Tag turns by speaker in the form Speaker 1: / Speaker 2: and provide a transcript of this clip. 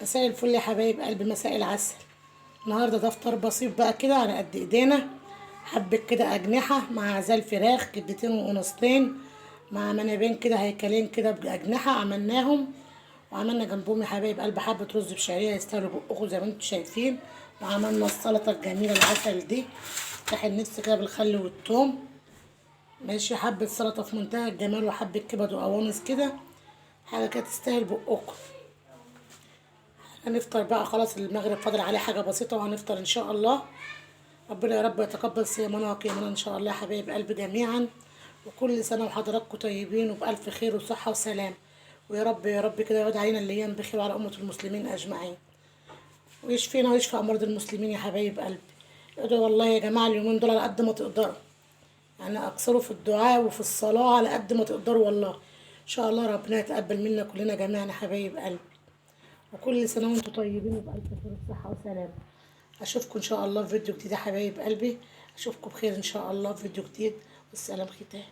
Speaker 1: مساء الفل يا حبايب قلبي، مساء العسل. النهارده ده فطار بسيط بقى كده على قد ايدينا. حبة كده أجنحة مع عزال فراخ كبدتين وقنصتين مع منابين كده هيكلين كده بأجنحة عملناهم. وعملنا جنبهم يا حبايب قلبي حبة رز بشعرية يستاهلوا بقكم زي ما انتم شايفين. وعملنا السلطة الجميلة العسل دي تفتح النفس كده بالخل والثوم. ماشي، حبة سلطة في منتهى الجمال وحبة كبد وقوانص كده، حاجة كده تستاهل بقكم. هنفطر بقى خلاص، المغرب فاضل عليه حاجة بسيطة وهنفطر ان شاء الله. ربنا يا رب يتقبل صيامنا وقيامنا ان شاء الله يا حبايب قلبي جميعا. وكل سنة وحضراتكم طيبين وبألف خير وصحة وسلام. ويا رب يا رب كده يعود علينا الايام بخير وعلى أمة المسلمين أجمعين، ويشفينا ويشفي أمراض المسلمين يا حبايب قلبي. ادعوا والله يا جماعة اليومين دول على قد ما تقدروا، يعني أكثروا في الدعاء وفي الصلاة على قد ما تقدروا والله. إن شاء الله ربنا يتقبل منا كلنا جميعا يا حبايب قلبي. وكل سنة وانتم طيبين وبألف خير وصحة وسلام. أشوفكم إن شاء الله في فيديو جديد يا حبايب قلبي. أشوفكم بخير إن شاء الله في فيديو جديد، والسلام ختام.